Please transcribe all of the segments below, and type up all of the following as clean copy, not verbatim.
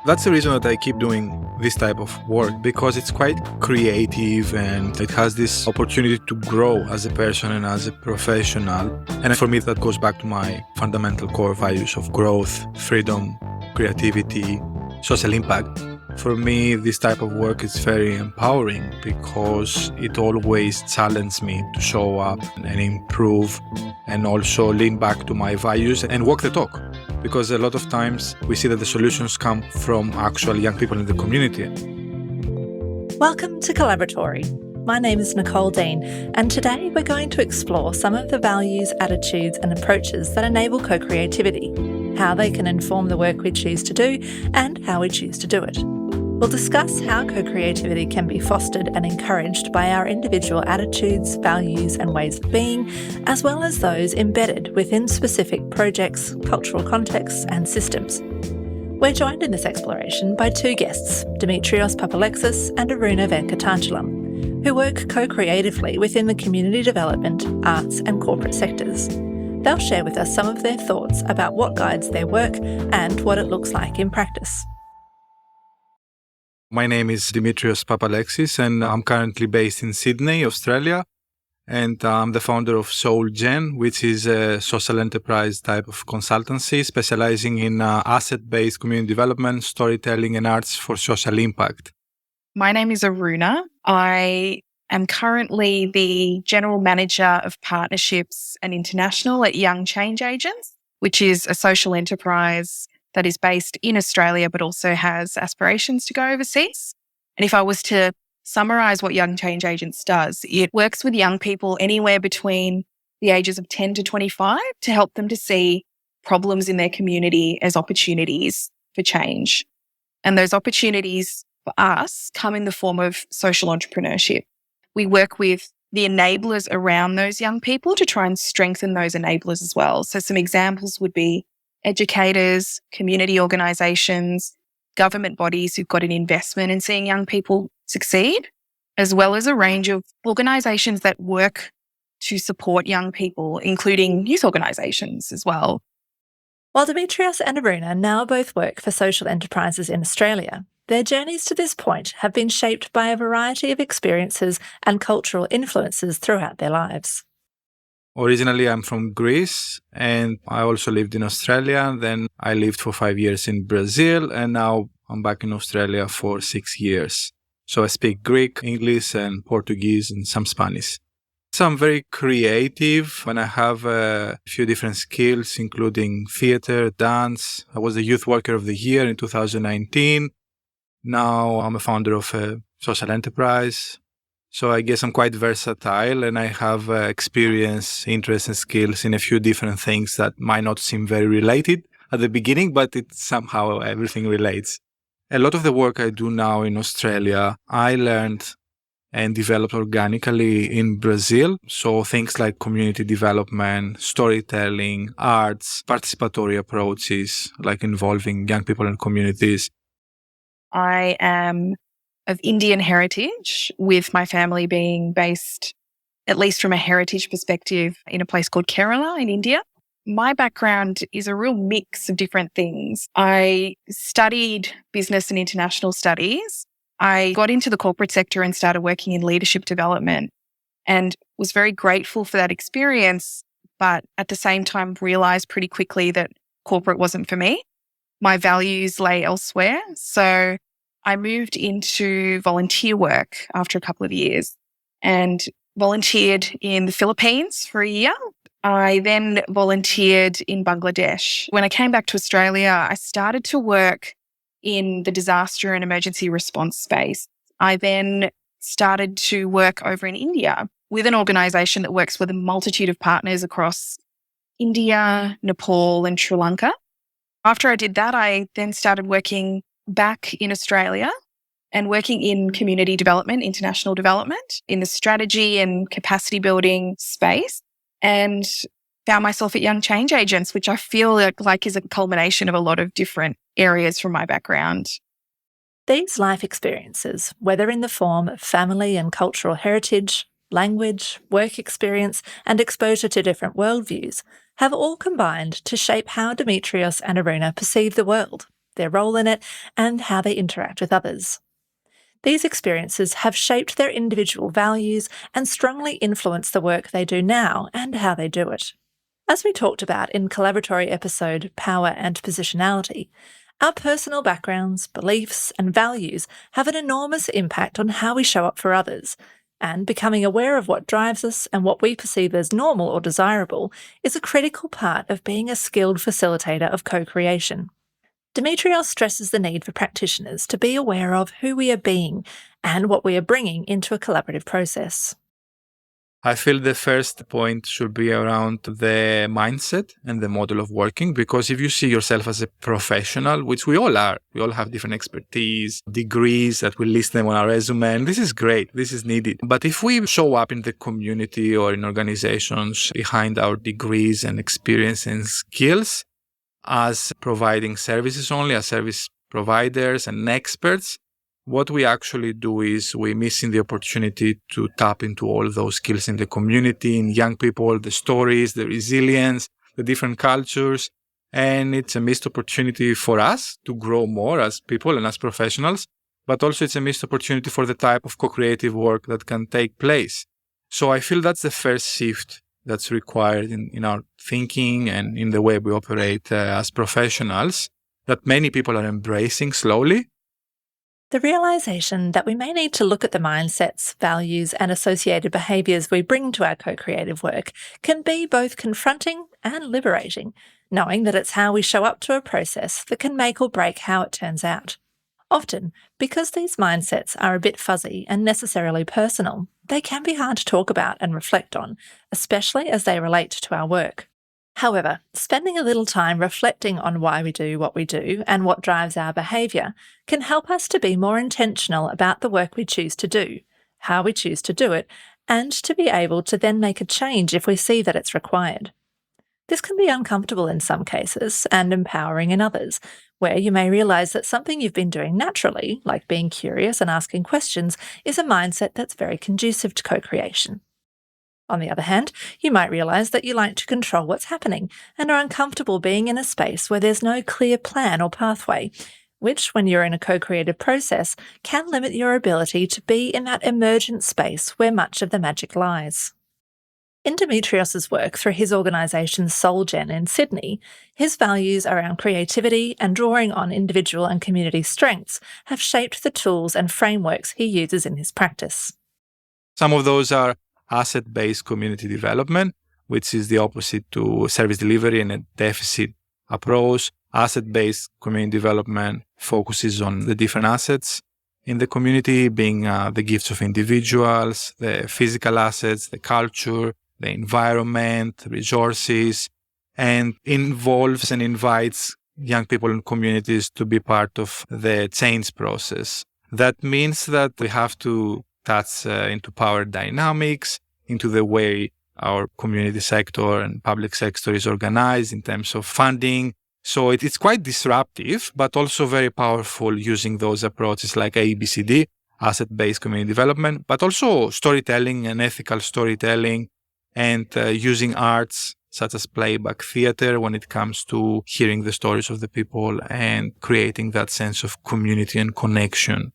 That's the reason that I keep doing this type of work, because it's quite creative and it has this opportunity to grow as a person and as a professional. And for me, that goes back to my fundamental core values of growth, freedom, creativity, social impact. For me, this type of work is very empowering because it always challenges me to show up and improve and also lean back to my values and walk the talk. Because a lot of times we see that the solutions come from actual young people in the community. Welcome to Collaboratory. My name is Nicole Dean, and today we're going to explore some of the values, attitudes and approaches that enable co-creativity, how they can inform the work we choose to do, and how we choose to do it. We'll discuss how co-creativity can be fostered and encouraged by our individual attitudes, values and ways of being, as well as those embedded within specific projects, cultural contexts and systems. We're joined in this exploration by two guests, Dimitrios Papalexis and Aruna Venkatachalam, who work co-creatively within the community development, arts and corporate sectors. They'll share with us some of their thoughts about what guides their work and what it looks like in practice. My name is Dimitrios Papalexis and I'm currently based in Sydney, Australia. And I'm the founder of SoulGen, which is a social enterprise type of consultancy specializing in asset-based community development, storytelling and arts for social impact. My name is Aruna. I am currently the General Manager of Partnerships and International at Young Change Agents, which is a social enterprise that is based in Australia, but also has aspirations to go overseas. And if I was to summarise what Young Change Agents does, it works with young people anywhere between the ages of 10 to 25 to help them to see problems in their community as opportunities for change. And those opportunities for us come in the form of social entrepreneurship. We work with the enablers around those young people to try and strengthen those enablers as well. So some examples would be educators, community organisations, government bodies who've got an investment in seeing young people succeed, as well as a range of organisations that work to support young people, including youth organisations as well. While Dimitrios and Aruna now both work for social enterprises in Australia, their journeys to this point have been shaped by a variety of experiences and cultural influences throughout their lives. Originally, I'm from Greece and I also lived in Australia. Then I lived for 5 years in Brazil and now I'm back in Australia for 6 years. So I speak Greek, English and Portuguese and some Spanish. So I'm very creative and I have a few different skills, including theatre, dance. I was the Youth Worker of the Year in 2019. Now I'm a founder of a social enterprise. So I guess I'm quite versatile and I have experience, interests and skills in a few different things that might not seem very related at the beginning, but it somehow everything relates. A lot of the work I do now in Australia, I learned and developed organically in Brazil. So things like community development, storytelling, arts, participatory approaches, like involving young people and communities. I am of Indian heritage, with my family being based, at least from a heritage perspective, in a place called Kerala in India. My background is a real mix of different things. I studied business and international studies. I got into the corporate sector and started working in leadership development and was very grateful for that experience, but at the same time realised pretty quickly that corporate wasn't for me. My values lay elsewhere. So I moved into volunteer work after a couple of years and volunteered in the Philippines for a year. I then volunteered in Bangladesh. When I came back to Australia, I started to work in the disaster and emergency response space. I then started to work over in India with an organisation that works with a multitude of partners across India, Nepal and Sri Lanka. After I did that, I then started working back in Australia and working in community development, international development, in the strategy and capacity building space, and found myself at Young Change Agents, which I feel like is a culmination of a lot of different areas from my background. These life experiences, whether in the form of family and cultural heritage, language, work experience, and exposure to different worldviews, have all combined to shape how Dimitrios and Aruna perceive the world. their role in it, and how they interact with others. These experiences have shaped their individual values and strongly influence the work they do now and how they do it. As we talked about in collaboratory episode Power and Positionality, our personal backgrounds, beliefs, and values have an enormous impact on how we show up for others, and becoming aware of what drives us and what we perceive as normal or desirable is a critical part of being a skilled facilitator of co-creation. Dimitrios stresses the need for practitioners to be aware of who we are being and what we are bringing into a collaborative process. I feel the first point should be around the mindset and the model of working, because if you see yourself as a professional, which we all are, we all have different expertise, degrees that we list them on our resume, and this is great, this is needed. But if we show up in the community or in organizations behind our degrees and experience and skills as providing services only, as service providers and experts, what we actually do is we're missing the opportunity to tap into all those skills in the community, in young people, the stories, the resilience, the different cultures. And it's a missed opportunity for us to grow more as people and as professionals, but also it's a missed opportunity for the type of co-creative work that can take place. So I feel that's the first shift that's required in our thinking and in the way we operate as professionals, that many people are embracing slowly. The realisation that we may need to look at the mindsets, values, and associated behaviours we bring to our co-creative work can be both confronting and liberating, knowing that it's how we show up to a process that can make or break how it turns out. Often, because these mindsets are a bit fuzzy and necessarily personal, they can be hard to talk about and reflect on, especially as they relate to our work. However, spending a little time reflecting on why we do what we do and what drives our behaviour can help us to be more intentional about the work we choose to do, how we choose to do it, and to be able to then make a change if we see that it's required. This can be uncomfortable in some cases and empowering in others, where you may realise that something you've been doing naturally, like being curious and asking questions, is a mindset that's very conducive to co-creation. On the other hand, you might realise that you like to control what's happening and are uncomfortable being in a space where there's no clear plan or pathway, which, when you're in a co-creative process, can limit your ability to be in that emergent space where much of the magic lies. In Dimitrios' work through his organisation SoulGen in Sydney, his values around creativity and drawing on individual and community strengths have shaped the tools and frameworks he uses in his practice. Some of those are asset-based community development, which is the opposite to service delivery and a deficit approach. Asset-based community development focuses on the different assets in the community, being the gifts of individuals, the physical assets, the culture, the environment, resources, and involves and invites young people and communities to be part of the change process. That means that we have to touch into power dynamics, into the way our community sector and public sector is organized in terms of funding. So it's quite disruptive, but also very powerful using those approaches like ABCD, asset-based community development, but also storytelling and ethical storytelling, and using arts such as playback theater when it comes to hearing the stories of the people and creating that sense of community and connection.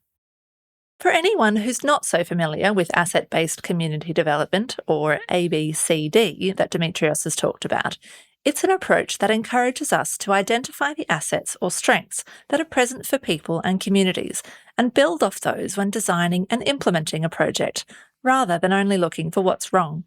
For anyone who's not so familiar with asset-based community development, or ABCD, that Dimitrios has talked about, it's an approach that encourages us to identify the assets or strengths that are present for people and communities and build off those when designing and implementing a project, rather than only looking for what's wrong.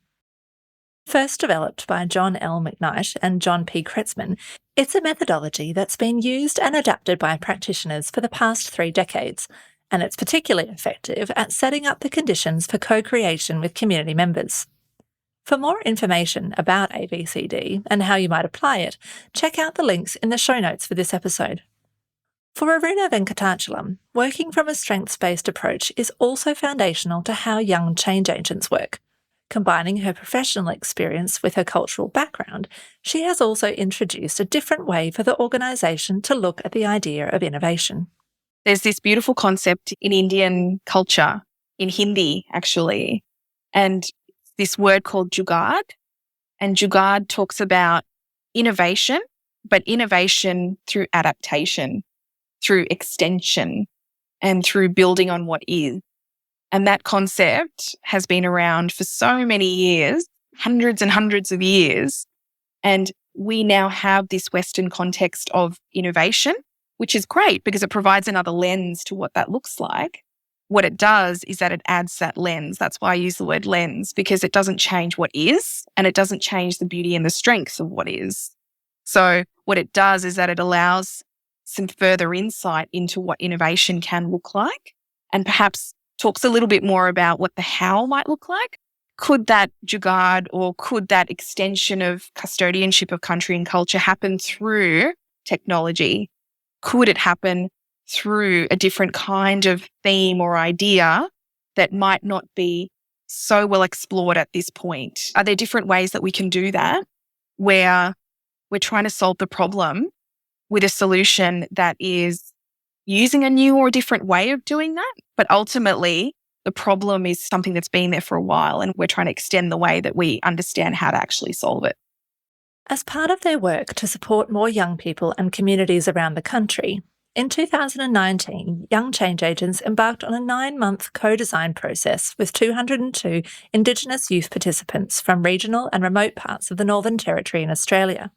First developed by John L. McKnight and John P. Kretzmann, it's a methodology that's been used and adapted by practitioners for the past 3 decades, and it's particularly effective at setting up the conditions for co-creation with community members. For more information about ABCD and how you might apply it, check out the links in the show notes for this episode. For Aruna Venkatachalam, working from a strengths-based approach is also foundational to how young change agents work. Combining her professional experience with her cultural background, she has also introduced a different way for the organisation to look at the idea of innovation. There's this beautiful concept in Indian culture, in Hindi actually, and this word called jugaad. And jugaad talks about innovation, but innovation through adaptation. through extension and through building on what is. And that concept has been around for so many years, hundreds and hundreds of years. And we now have this Western context of innovation, which is great because it provides another lens to what that looks like. What it does is that it adds that lens. That's why I use the word lens, because it doesn't change what is, and it doesn't change the beauty and the strength of what is. So what it does is that it allows some further insight into what innovation can look like, and perhaps talks a little bit more about what the how might look like. Could that jugaad or could that extension of custodianship of country and culture happen through technology? Could it happen through a different kind of theme or idea that might not be so well explored at this point? Are there different ways that we can do that where we're trying to solve the problem with a solution that is using a new or different way of doing that? But ultimately, the problem is something that's been there for a while, and we're trying to extend the way that we understand how to actually solve it. As part of their work to support more young people and communities around the country, in 2019, Young Change Agents embarked on a 9-month co-design process with 202 Indigenous youth participants from regional and remote parts of the Northern Territory in Australia.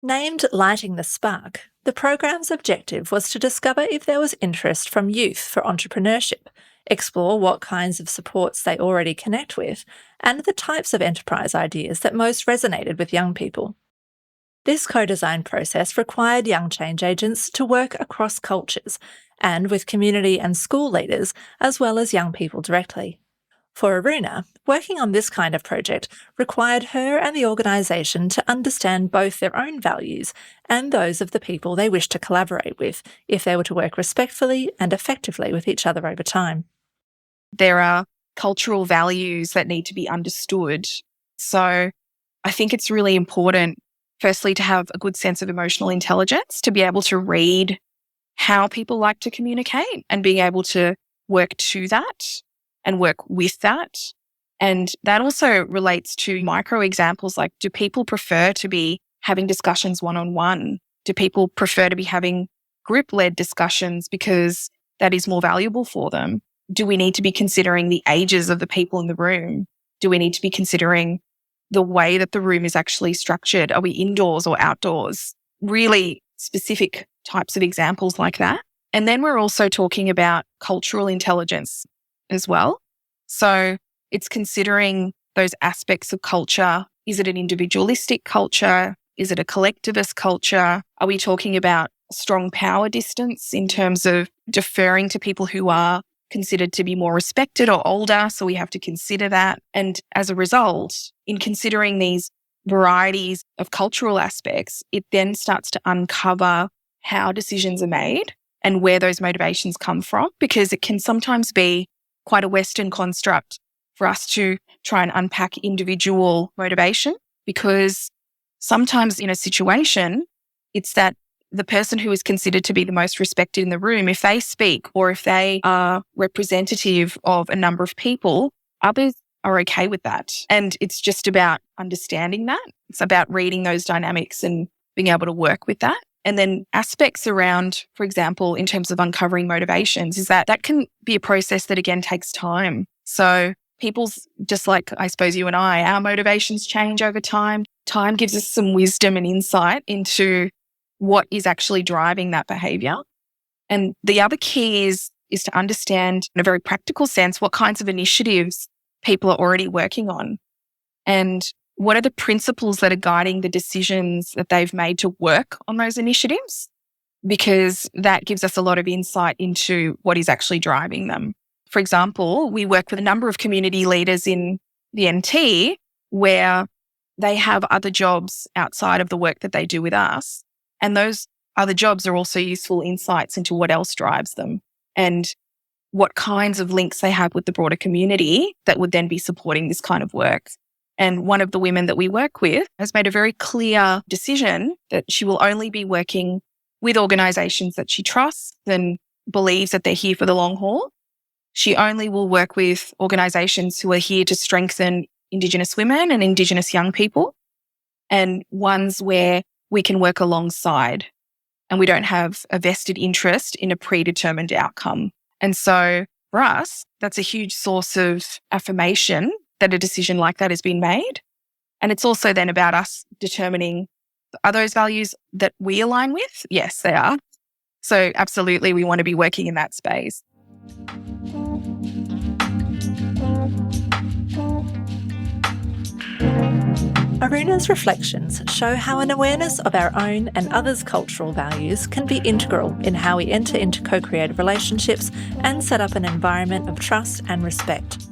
Named Lighting the Spark, the program's objective was to discover if there was interest from youth for entrepreneurship, explore what kinds of supports they already connect with, and the types of enterprise ideas that most resonated with young people. This co-design process required Young Change Agents to work across cultures and with community and school leaders, as well as young people directly. For Aruna, working on this kind of project required her and the organisation to understand both their own values and those of the people they wished to collaborate with if they were to work respectfully and effectively with each other over time. There are cultural values that need to be understood. So I think it's really important, firstly, to have a good sense of emotional intelligence, to be able to read how people like to communicate and being able to work to that and work with that. And that also relates to micro examples like, do people prefer to be having discussions one-on-one? Do people prefer to be having group-led discussions because that is more valuable for them? Do we need to be considering the ages of the people in the room? Do we need to be considering the way that the room is actually structured? Are we indoors or outdoors? Really specific types of examples like that. And then we're also talking about cultural intelligence as well. So it's considering those aspects of culture. Is it an individualistic culture? Is it a collectivist culture? Are we talking about strong power distance in terms of deferring to people who are considered to be more respected or older? So we have to consider that. And as a result, in considering these varieties of cultural aspects, it then starts to uncover how decisions are made and where those motivations come from, because it can sometimes be quite a Western construct for us to try and unpack individual motivation, because sometimes in a situation, it's that the person who is considered to be the most respected in the room, if they speak or if they are representative of a number of people, others are okay with that. And it's just about understanding that. It's about reading those dynamics and being able to work with that. And then aspects around, for example, in terms of uncovering motivations, is that can be a process that again takes time. So people's, just like I suppose you and I, our motivations change over time. Time gives us some wisdom and insight into what is actually driving that behaviour. And the other key is to understand in a very practical sense what kinds of initiatives people are already working on and what are the principles that are guiding the decisions that they've made to work on those initiatives, because that gives us a lot of insight into what is actually driving them. For example, we work with a number of community leaders in the NT where they have other jobs outside of the work that they do with us. And those other jobs are also useful insights into what else drives them and what kinds of links they have with the broader community that would then be supporting this kind of work. And one of the women that we work with has made a very clear decision that she will only be working with organisations that she trusts and believes that they're here for the long haul. She only will work with organisations who are here to strengthen Indigenous women and Indigenous young people, and ones where we can work alongside and we don't have a vested interest in a predetermined outcome. And so for us, that's a huge source of affirmation that a decision like that has been made. And it's also then about us determining, are those values that we align with? Yes, they are. So absolutely, we want to be working in that space. Aruna's reflections show how an awareness of our own and others' cultural values can be integral in how we enter into co-creative relationships and set up an environment of trust and respect.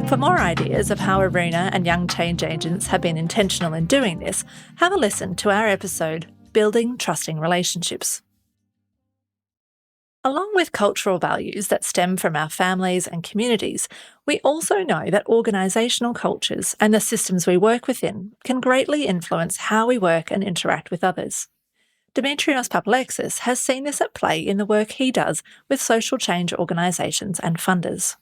For more ideas of how Aruna and young change agents have been intentional in doing this, have a listen to our episode, Building Trusting Relationships. Along with cultural values that stem from our families and communities, we also know that organisational cultures and the systems we work within can greatly influence how we work and interact with others. Dimitrios Papalexis has seen this at play in the work he does with social change organisations and funders.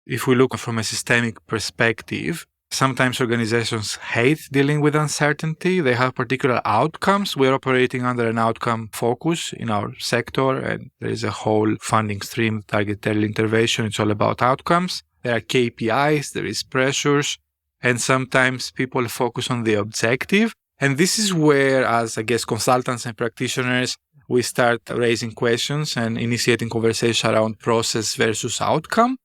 If we look from a systemic perspective, sometimes organizations hate dealing with uncertainty. They have particular outcomes. We're operating under an outcome focus in our sector, and there is a whole funding stream, target early intervention. It's all about outcomes. There are KPIs, there is pressures, and sometimes people focus on the objective. And this is where, as consultants and practitioners, we start raising questions and initiating conversation around process versus outcome.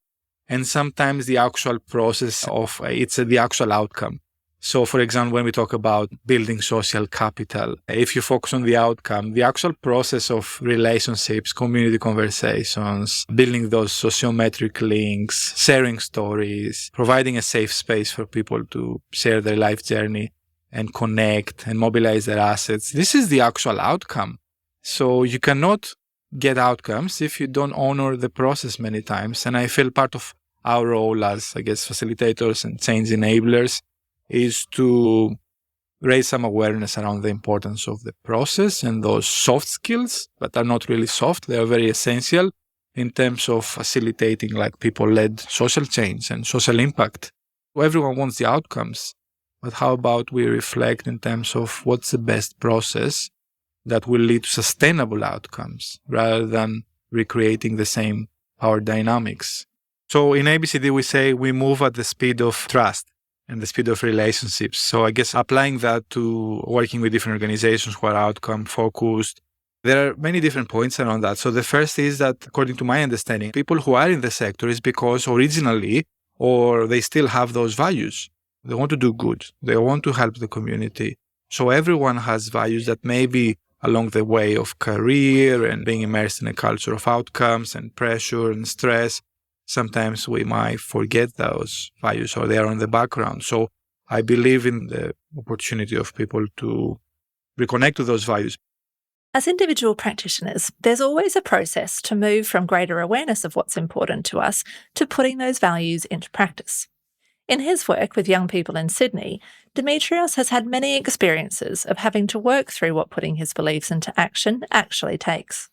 And sometimes the actual process of it's the actual outcome. So, for example, when we talk about building social capital, if you focus on the outcome, the actual process of relationships, community conversations, building those sociometric links, sharing stories, providing a safe space for people to share their life journey and connect and mobilize their assets, this is the actual outcome. So you cannot get outcomes if you don't honor the process many times. And I feel part of our role as, facilitators and change enablers is to raise some awareness around the importance of the process and those soft skills that are not really soft. They are very essential in terms of facilitating people-led social change and social impact. Everyone wants the outcomes, but how about we reflect in terms of what's the best process that will lead to sustainable outcomes rather than recreating the same power dynamics. So in ABCD, we say we move at the speed of trust and the speed of relationships. So applying that to working with different organizations who are outcome focused, there are many different points around that. So the first is that, according to my understanding, people who are in the sector is because originally, or they still have those values. They want to do good. They want to help the community. So everyone has values that maybe along the way of career and being immersed in a culture of outcomes and pressure and stress, sometimes we might forget those values or they are in the background. So I believe in the opportunity of people to reconnect to those values. As individual practitioners, there's always a process to move from greater awareness of what's important to us to putting those values into practice. In his work with young people in Sydney, Dimitrios has had many experiences of having to work through what putting his beliefs into action actually takes.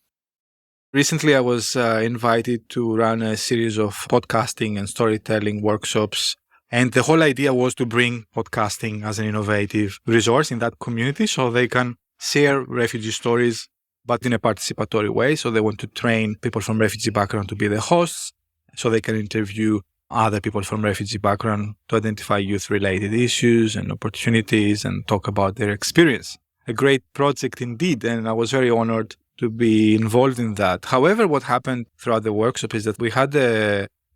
Recently, I was invited to run a series of podcasting and storytelling workshops. And the whole idea was to bring podcasting as an innovative resource in that community so they can share refugee stories, but in a participatory way. So they want to train people from refugee background to be the hosts so they can interview other people from refugee background to identify youth-related issues and opportunities and talk about their experience. A great project indeed, and I was very honored to be involved in that. However, what happened throughout the workshop is that we had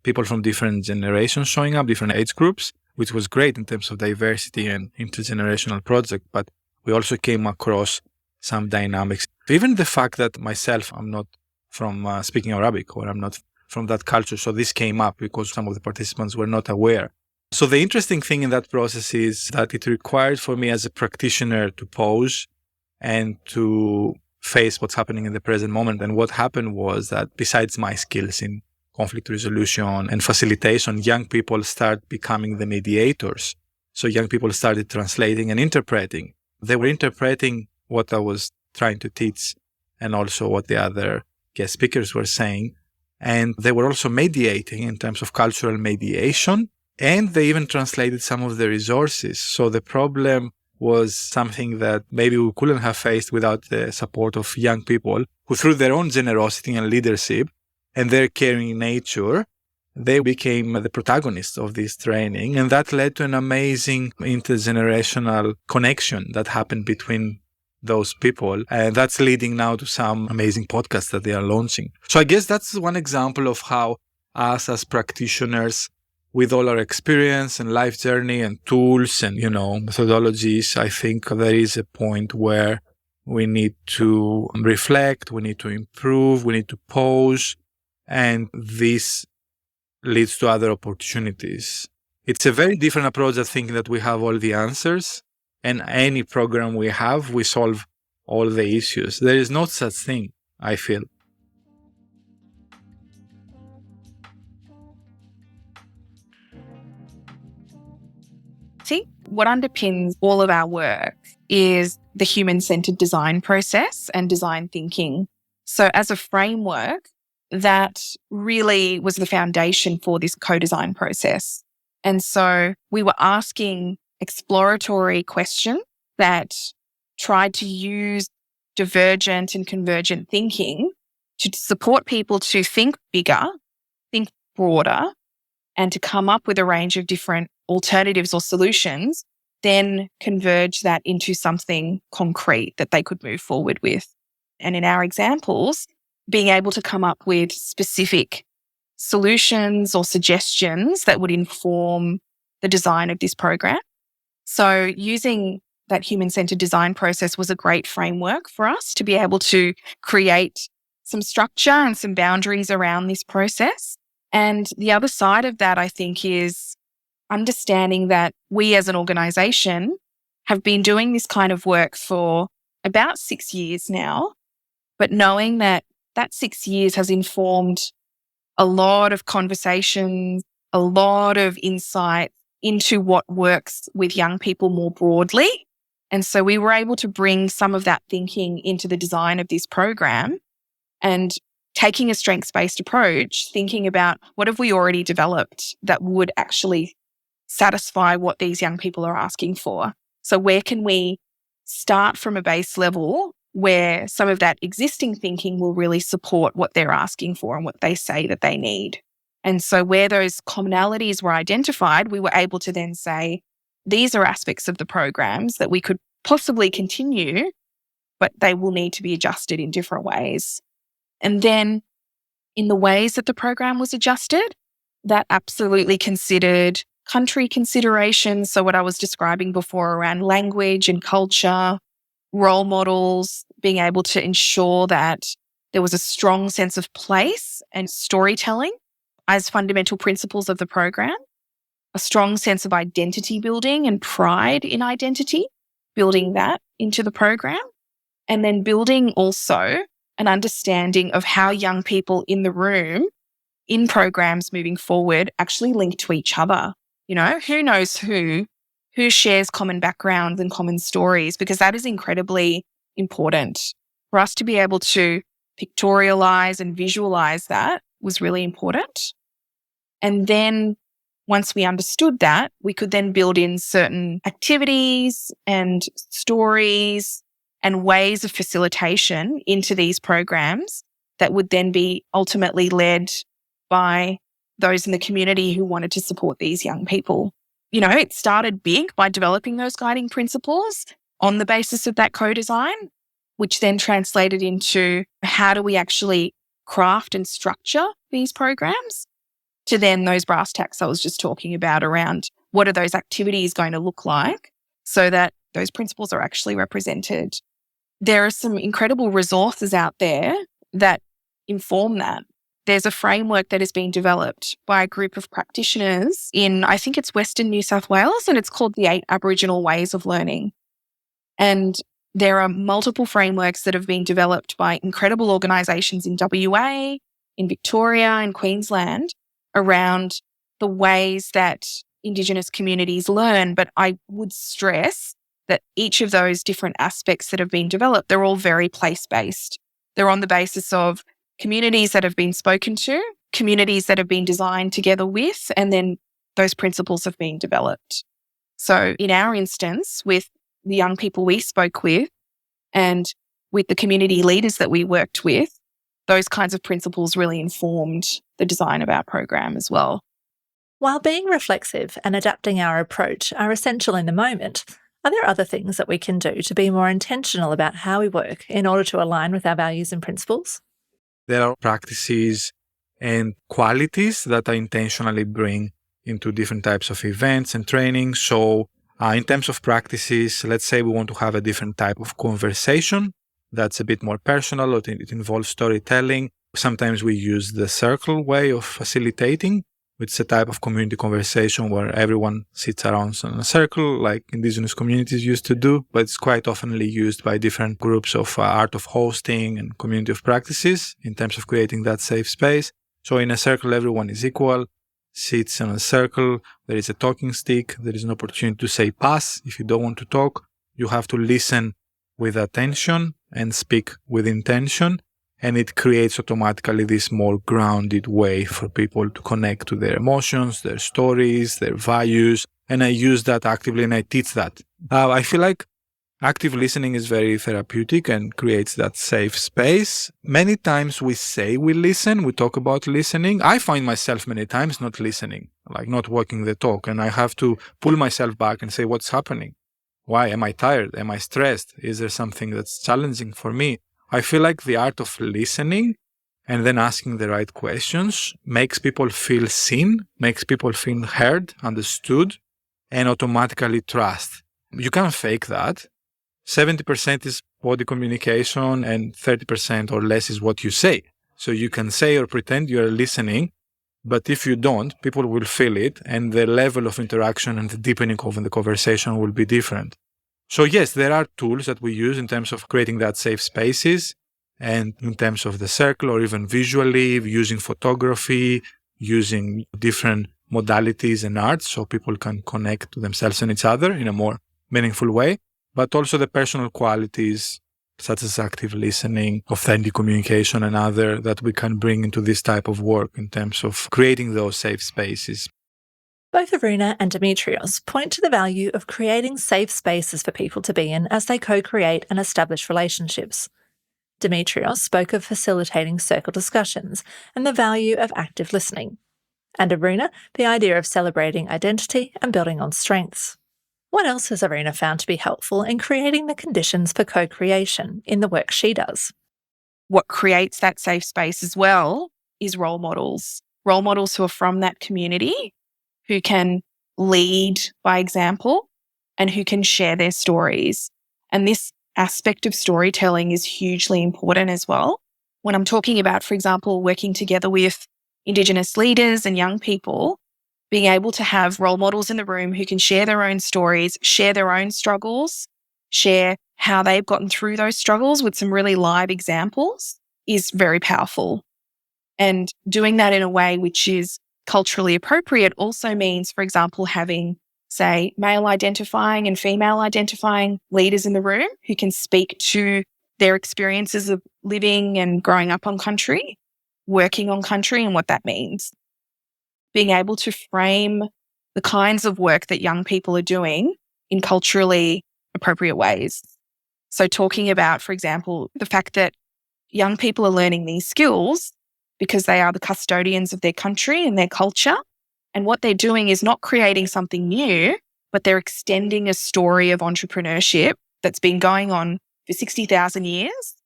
people from different generations showing up, different age groups, which was great in terms of diversity and intergenerational project, but we also came across some dynamics. Even the fact that myself, I'm not from speaking Arabic, or I'm not from that culture. So this came up because some of the participants were not aware. So the interesting thing in that process is that it required for me as a practitioner to pause and to face what's happening in the present moment. And what happened was that besides my skills in conflict resolution and facilitation, young people start becoming the mediators. So young people started translating and interpreting. They were interpreting what I was trying to teach and also what the other guest speakers were saying. And they were also mediating in terms of cultural mediation. And they even translated some of the resources. So the problem was something that maybe we couldn't have faced without the support of young people who, through their own generosity and leadership and their caring nature, they became the protagonists of this training. And that led to an amazing intergenerational connection that happened between those people. And that's leading now to some amazing podcasts that they are launching. So I guess that's one example of how us as practitioners, with all our experience and life journey and tools and, methodologies, I think there is a point where we need to reflect, we need to improve, we need to pause, and this leads to other opportunities. It's a very different approach than thinking that we have all the answers, and any program we have, we solve all the issues. There is no such thing, I feel. See, what underpins all of our work is the human-centered design process and design thinking. So as a framework, that really was the foundation for this co-design process. And so we were asking exploratory questions that tried to use divergent and convergent thinking to support people to think bigger, think broader, and to come up with a range of different alternatives or solutions, then converge that into something concrete that they could move forward with. And in our examples, being able to come up with specific solutions or suggestions that would inform the design of this program. So using that human-centered design process was a great framework for us to be able to create some structure and some boundaries around this process. And the other side of that, I think, is understanding that we as an organisation have been doing this kind of work for about 6 years now, but knowing that 6 years has informed a lot of conversations, a lot of insight into what works with young people more broadly. And so we were able to bring some of that thinking into the design of this program and taking a strengths-based approach, thinking about what have we already developed that would actually satisfy what these young people are asking for. So where can we start from a base level where some of that existing thinking will really support what they're asking for and what they say that they need. And so where those commonalities were identified, we were able to then say, these are aspects of the programs that we could possibly continue, but they will need to be adjusted in different ways. And then in the ways that the program was adjusted, that absolutely considered country considerations. So what I was describing before around language and culture, role models, being able to ensure that there was a strong sense of place and storytelling as fundamental principles of the program, a strong sense of identity building and pride in identity, building that into the program, and then building also an understanding of how young people in the room, in programs moving forward, actually link to each other. Who knows who shares common backgrounds and common stories, because that is incredibly important. For us to be able to pictorialize and visualize that was really important. And then once we understood that, we could then build in certain activities and stories and ways of facilitation into these programs that would then be ultimately led by those in the community who wanted to support these young people. It started big by developing those guiding principles on the basis of that co-design, which then translated into how do we actually craft and structure these programs, to then those brass tacks I was just talking about around what are those activities going to look like so that those principles are actually represented. There are some incredible resources out there that inform that. There's a framework that has been developed by a group of practitioners in, I think it's Western New South Wales, and it's called the 8 Aboriginal Ways of Learning. And there are multiple frameworks that have been developed by incredible organisations in WA, in Victoria, in Queensland around the ways that Indigenous communities learn. But I would stress that each of those different aspects that have been developed, they're all very place-based. They're on the basis of communities that have been spoken to, communities that have been designed together with, and then those principles have been developed. So in our instance, with the young people we spoke with and with the community leaders that we worked with, those kinds of principles really informed the design of our program as well. While being reflexive and adapting our approach are essential in the moment, are there other things that we can do to be more intentional about how we work in order to align with our values and principles? There are practices and qualities that I intentionally bring into different types of events and training. So in terms of practices, let's say we want to have a different type of conversation that's a bit more personal, or it involves storytelling. Sometimes we use the circle way of facilitating, which is a type of community conversation where everyone sits around in a circle like indigenous communities used to do, but it's quite oftenly used by different groups of art of hosting and community of practices in terms of creating that safe space. So in a circle, everyone is equal, sits in a circle, there is a talking stick, there is an opportunity to say pass if you don't want to talk. You have to listen with attention and speak with intention. And it creates automatically this more grounded way for people to connect to their emotions, their stories, their values. And I use that actively and I teach that. I feel like active listening is very therapeutic and creates that safe space. Many times we say we listen, we talk about listening. I find myself many times not listening, like not walking the talk. And I have to pull myself back and say, what's happening? Why? Am I tired? Am I stressed? Is there something that's challenging for me? I feel like the art of listening and then asking the right questions makes people feel seen, makes people feel heard, understood, and automatically trust. You can't fake that. 70% is body communication and 30% or less is what you say. So you can say or pretend you're listening, but if you don't, people will feel it and the level of interaction and the deepening of the conversation will be different. So yes, there are tools that we use in terms of creating that safe spaces and in terms of the circle or even visually using photography, using different modalities and arts so people can connect to themselves and each other in a more meaningful way, but also the personal qualities such as active listening, authentic communication and other that we can bring into this type of work in terms of creating those safe spaces. Both Aruna and Dimitrios point to the value of creating safe spaces for people to be in as they co-create and establish relationships. Dimitrios spoke of facilitating circle discussions and the value of active listening, and Aruna, the idea of celebrating identity and building on strengths. What else has Aruna found to be helpful in creating the conditions for co-creation in the work she does? What creates that safe space as well is role models who are from that community, who can lead by example and who can share their stories. And this aspect of storytelling is hugely important as well. When I'm talking about, for example, working together with Indigenous leaders and young people, being able to have role models in the room who can share their own stories, share their own struggles, share how they've gotten through those struggles with some really live examples is very powerful. And doing that in a way which is culturally appropriate also means, for example, having, say, male identifying and female identifying leaders in the room who can speak to their experiences of living and growing up on country, working on country and what that means. Being able to frame the kinds of work that young people are doing in culturally appropriate ways. So talking about, for example, the fact that young people are learning these skills because they are the custodians of their country and their culture. And what they're doing is not creating something new, but they're extending a story of entrepreneurship that's been going on for 60,000 years.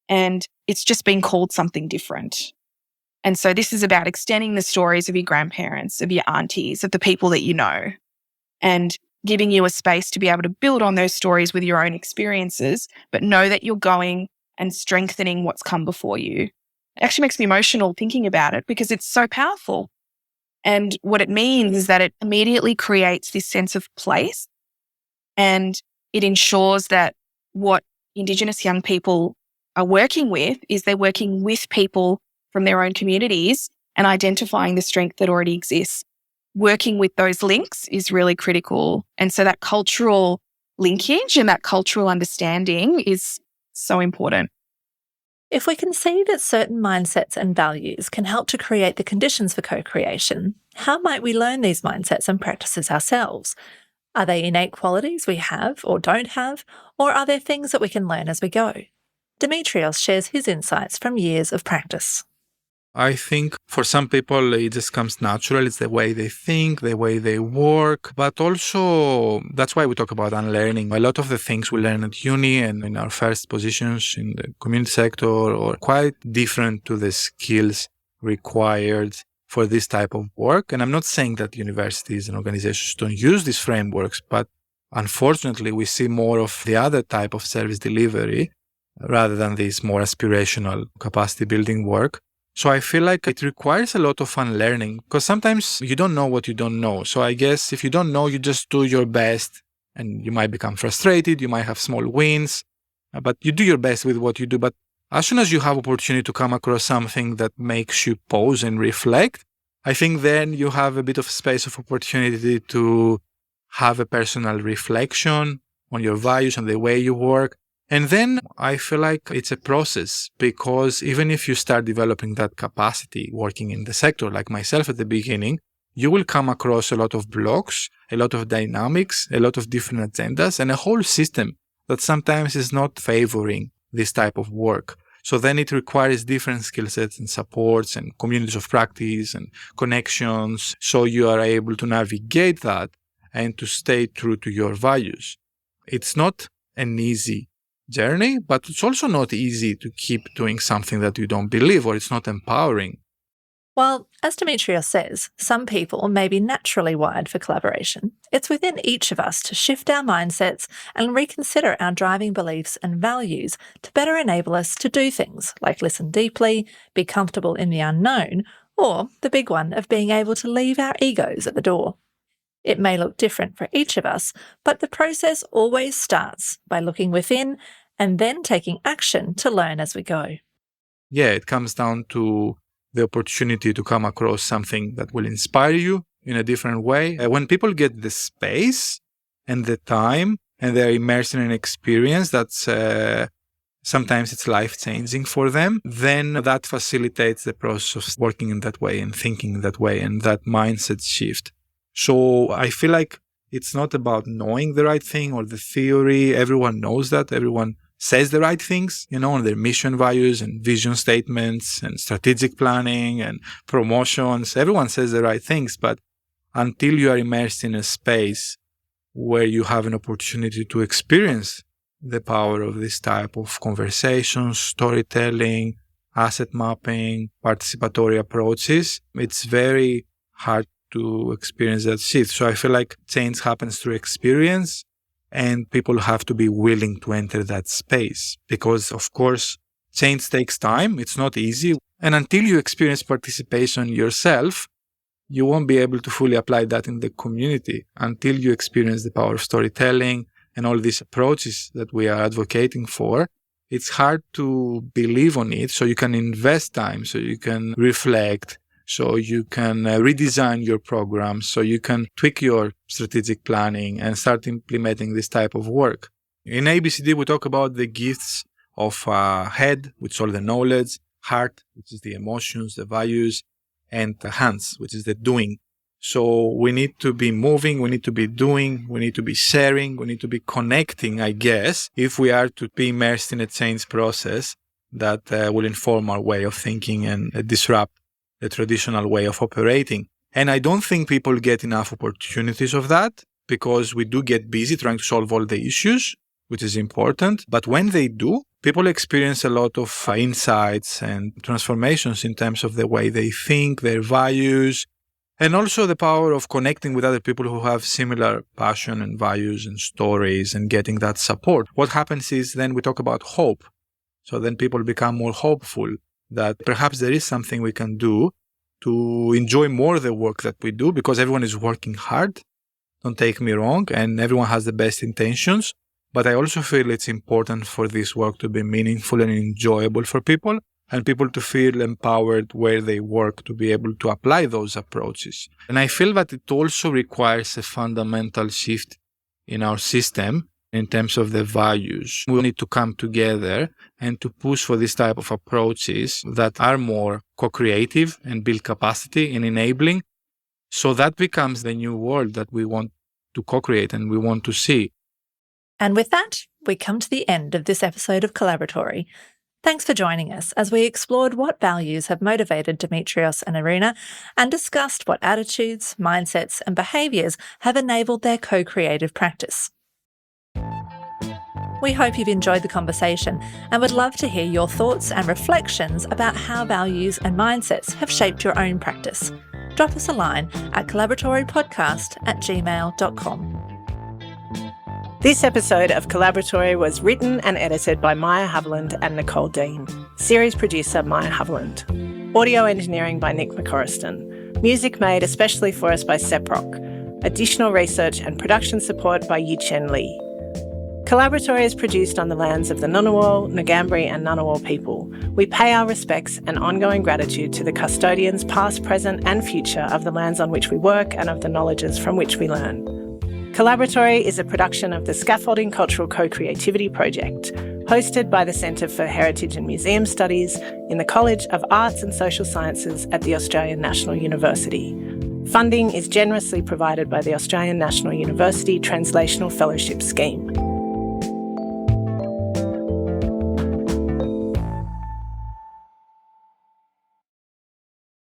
And it's just been called something different. And so this is about extending the stories of your grandparents, of your aunties, of the people that you know, and giving you a space to be able to build on those stories with your own experiences, but know that you're going and strengthening what's come before you. It actually makes me emotional thinking about it because it's so powerful. And what it means is that it immediately creates this sense of place, and it ensures that what Indigenous young people are working with is they're working with people from their own communities and identifying the strength that already exists. Working with those links is really critical. And so that cultural linkage and that cultural understanding is so important. If we can see that certain mindsets and values can help to create the conditions for co-creation, how might we learn these mindsets and practices ourselves? Are they innate qualities we have or don't have, or are there things that we can learn as we go? Dimitrios shares his insights from years of practice. I think for some people it just comes natural. It's the way they think, the way they work. But also, that's why we talk about unlearning. A lot of the things we learn at uni and in our first positions in the community sector are quite different to the skills required for this type of work. And I'm not saying that universities and organizations don't use these frameworks, but unfortunately, we see more of the other type of service delivery rather than this more aspirational capacity building work. So I feel like it requires a lot of unlearning because sometimes you don't know what you don't know. So I guess if you don't know, you just do your best and you might become frustrated. You might have small wins, but you do your best with what you do. But as soon as you have opportunity to come across something that makes you pause and reflect, I think then you have a bit of space of opportunity to have a personal reflection on your values and the way you work. And then I feel like it's a process because even if you start developing that capacity working in the sector, like myself at the beginning, you will come across a lot of blocks, a lot of dynamics, a lot of different agendas, and a whole system that sometimes is not favoring this type of work. So then it requires different skill sets and supports and communities of practice and connections. So you are able to navigate that and to stay true to your values. It's not an easy journey, but it's also not easy to keep doing something that you don't believe or it's not empowering. Well, as Dimitrios says, some people may be naturally wired for collaboration. It's within each of us to shift our mindsets and reconsider our driving beliefs and values to better enable us to do things like listen deeply, be comfortable in the unknown, or the big one of being able to leave our egos at the door. It may look different for each of us, but the process always starts by looking within and then taking action to learn as we go. Yeah, it comes down to the opportunity to come across something that will inspire you in a different way. When people get the space and the time and they're immersed in an experience that's sometimes it's life-changing for them, then that facilitates the process of working in that way and thinking in that way and that mindset shift. So I feel like it's not about knowing the right thing or the theory. Everyone knows that. Everyone says the right things, on their mission values and vision statements and strategic planning and promotions. Everyone says the right things, but until you are immersed in a space where you have an opportunity to experience the power of this type of conversations, storytelling, asset mapping, participatory approaches, it's very hard to experience that shift. So I feel like change happens through experience and people have to be willing to enter that space because, of course, change takes time. It's not easy. And until you experience participation yourself, you won't be able to fully apply that in the community until you experience the power of storytelling and all these approaches that we are advocating for. It's hard to believe on it. So you can invest time, so you can reflect, so you can redesign your program, so you can tweak your strategic planning and start implementing this type of work. In ABCD, we talk about the gifts of head, which is all the knowledge, heart, which is the emotions, the values, and the hands, which is the doing. So we need to be moving, we need to be doing, we need to be sharing, we need to be connecting, I guess, if we are to be immersed in a change process that will inform our way of thinking and disrupt the traditional way of operating. And I don't think people get enough opportunities of that because we do get busy trying to solve all the issues, which is important. But when they do, people experience a lot of insights and transformations in terms of the way they think, their values, and also the power of connecting with other people who have similar passion and values and stories and getting that support. What happens is then we talk about hope. So then people become more hopeful that perhaps there is something we can do to enjoy more the work that we do because everyone is working hard. Don't take me wrong, and everyone has the best intentions. But I also feel it's important for this work to be meaningful and enjoyable for people and people to feel empowered where they work to be able to apply those approaches. And I feel that it also requires a fundamental shift in our system in terms of the values. We need to come together and to push for this type of approaches that are more co-creative and build capacity and enabling. So that becomes the new world that we want to co-create and we want to see. And with that, we come to the end of this episode of Collaboratory. Thanks for joining us as we explored what values have motivated Dimitrios and Aruna and discussed what attitudes, mindsets, and behaviours have enabled their co-creative practice. We hope you've enjoyed the conversation and would love to hear your thoughts and reflections about how values and mindsets have shaped your own practice. Drop us a line at collaboratorypodcast@gmail.com. This episode of Collaboratory was written and edited by Maya Haviland and Nicole Dean. Series producer Maya Haviland. Audio engineering by Nick McCorriston. Music made especially for us by Seprock. Additional research and production support by Yichen Lee. Collaboratory is produced on the lands of the Ngunnawal, Ngambri and Ngunnawal people. We pay our respects and ongoing gratitude to the custodians past, present and future of the lands on which we work and of the knowledges from which we learn. Collaboratory is a production of the Scaffolding Cultural Co-Creativity Project, hosted by the Centre for Heritage and Museum Studies in the College of Arts and Social Sciences at the Australian National University. Funding is generously provided by the Australian National University Translational Fellowship Scheme.